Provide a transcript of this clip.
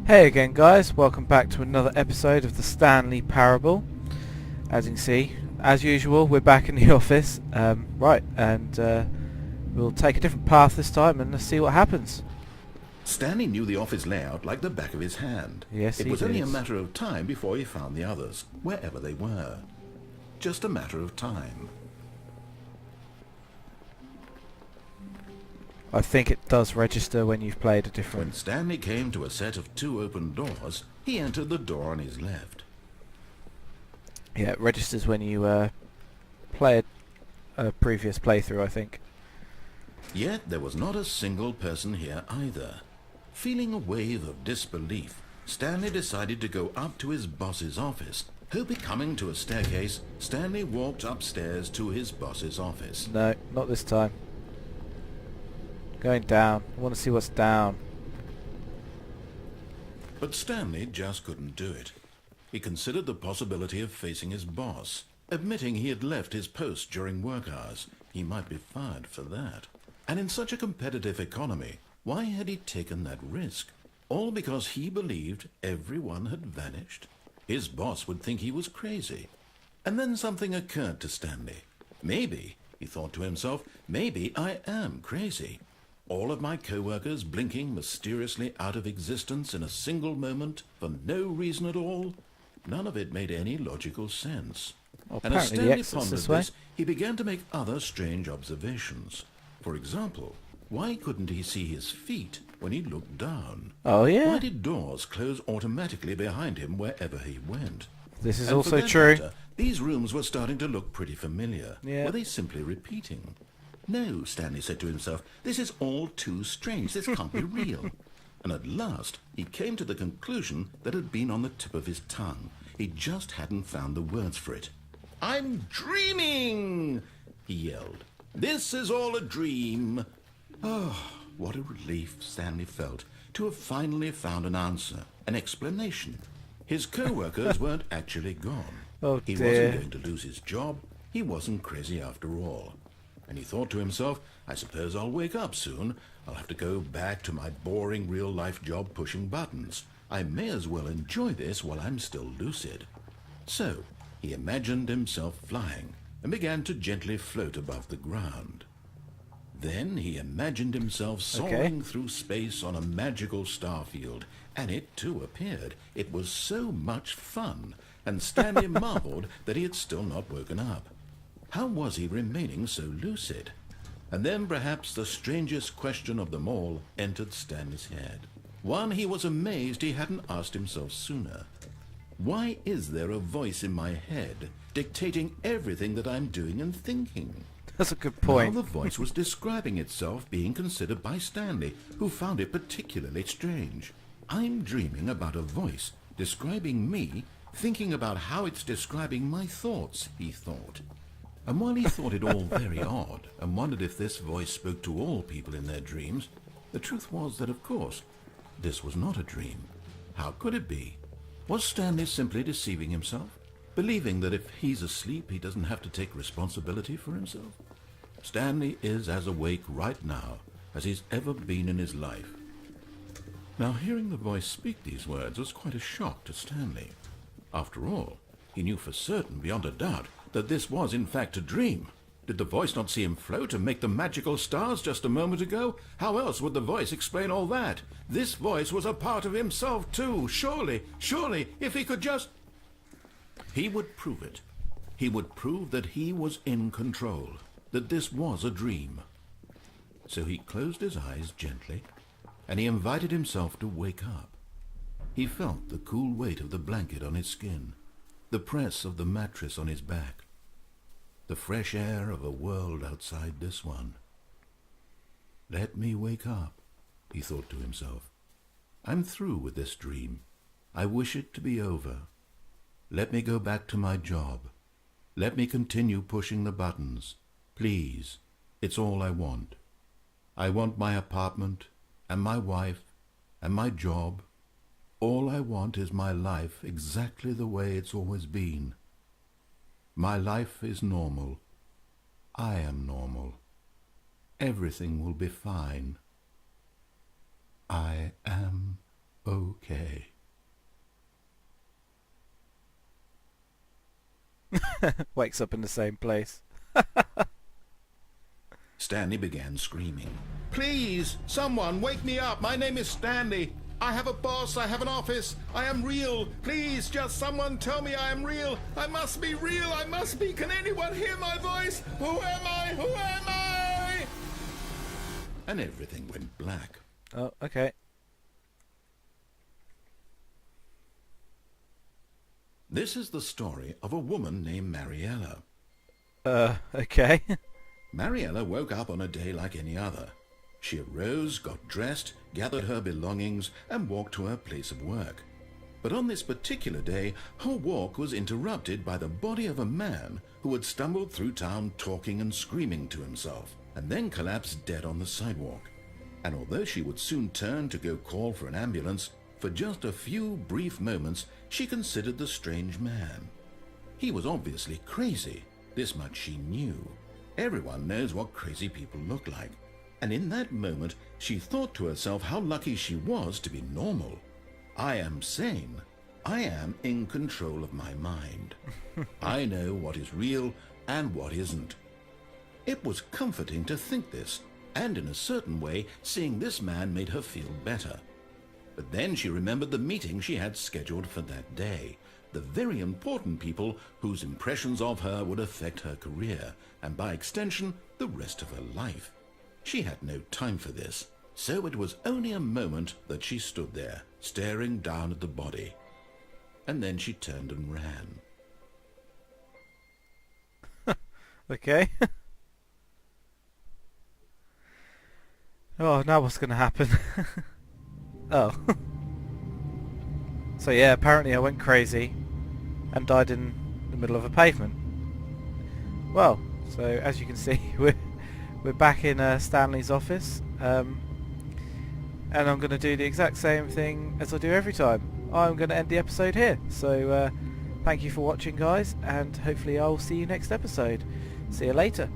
Hey again guys, welcome back to another episode of the Stanley Parable. As you can see, as usual, we're back in the office. We'll take a different path this time and let's see what happens. Stanley knew the office layout like the back of his hand. Yes, it he was only a did. matter of time before he found the others, wherever they were. Just a matter of time. I think it does register when you've played a When different... Stanley came to a set of two open doors, he entered the door on his left. Yeah, it registers when you play a previous playthrough, I think. Yet there was not a single person here either. Feeling a wave of disbelief, Stanley decided to go up to his boss's office. Hoping coming to a staircase, Stanley walked upstairs to his boss's office. No, not this time. Going down. I want to see what's down. But Stanley just couldn't do it. He considered the possibility of facing his boss. Admitting he had left his post during work hours, he might be fired for that. And in such a competitive economy, why had he taken that risk? All because he believed everyone had vanished? His boss would think he was crazy. And then something occurred to Stanley. Maybe, he thought to himself, maybe I am crazy. All of my co-workers blinking mysteriously out of existence in a single moment for no reason at all? None of it made any logical sense. Well, And as apparently the Stanley exit's pondered this way. this, he began to make other strange observations. For example, why couldn't he see his feet when he looked down? Oh yeah? Why did doors close automatically behind him wherever he went? This is And also for that true. matter, these rooms were starting to look pretty familiar. Yeah. Were they simply repeating? No, Stanley said to himself, this is all too strange. This can't be real. And at last, he came to the conclusion that had been on the tip of his tongue. He just hadn't found the words for it. I'm dreaming, he yelled. This is all a dream. Oh, what a relief Stanley felt to have finally found an answer, an explanation. His co-workers weren't actually gone. Oh, He dear. wasn't going to lose his job. He wasn't crazy after all. And he thought to himself, I suppose I'll wake up soon. I'll have to go back to my boring real-life job pushing buttons. I may as well enjoy this while I'm still lucid. So, he imagined himself flying and began to gently float above the ground. Then he imagined himself soaring through space on a magical starfield, and it too appeared. It was so much fun, and Stanley marveled that he had still not woken up. How was he remaining so lucid? And then perhaps the strangest question of them all entered Stanley's head. One he was amazed he hadn't asked himself sooner. Why is there a voice in my head dictating everything that I'm doing and thinking? That's a good Now point. the voice was describing itself being considered by Stanley, who found it particularly strange. I'm dreaming about a voice describing me, thinking about how it's describing my thoughts, he thought. And while he thought it all very odd, and wondered if this voice spoke to all people in their dreams, the truth was that, of course, this was not a dream. How could it be? Was Stanley simply deceiving himself, believing that if he's asleep he doesn't have to take responsibility for himself? Stanley is as awake right now as he's ever been in his life. Now, hearing the voice speak these words was quite a shock to Stanley. After all, he knew for certain, beyond a doubt, that this was in fact a dream. Did the voice not see him float and make the magical stars just a moment ago? How else would the voice explain all that? This voice was a part of himself too. Surely, if he could just... He would prove it. He would prove that he was in control, that this was a dream. So he closed his eyes gently, and he invited himself to wake up. He felt the cool weight of the blanket on his skin, the press of the mattress on his back, the fresh air of a world outside this one. Let me wake up, he thought to himself. I'm through with this dream. I wish it to be over. Let me go back to my job. Let me continue pushing the buttons. Please, it's all I want. I want my apartment, and my wife, and my job. All I want is my life exactly the way it's always been. My life is normal. I am normal. Everything will be fine. I am okay. okay. Wakes up in the same place. Stanley began screaming. Please, someone, wake me up. My name is Stanley. I have a boss. I have an office. I am real. Please, just someone tell me I am real. I must be real. I must be. Can anyone hear my voice? Who am I? Who am I? And everything went black. Oh, okay. This is the story of a woman named Mariella. Okay. Mariella woke up on a day like any other. She arose, got dressed, gathered her belongings, and walked to her place of work. But on this particular day, her walk was interrupted by the body of a man who had stumbled through town talking and screaming to himself, and then collapsed dead on the sidewalk. And although she would soon turn to go call for an ambulance, for just a few brief moments she considered the strange man. He was obviously crazy. This much she knew. Everyone knows what crazy people look like. And in that moment, she thought to herself how lucky she was to be normal. I am sane. I am in control of my mind. I know what is real and what isn't. It was comforting to think this, and in a certain way, seeing this man made her feel better. But then she remembered the meeting she had scheduled for that day, the very important people whose impressions of her would affect her career, and by extension, the rest of her life. She had no time for this, so it was only a moment that she stood there, staring down at the body. And then she turned and ran. Okay. Oh, now what's going to happen? Oh. So yeah, apparently I went crazy and died in the middle of a pavement. Well, so as you can see, we're back in Stanley's office, and I'm going to do the exact same thing as I do every time. I'm going to end the episode here. So thank you for watching, guys, and hopefully I'll see you next episode. See you later.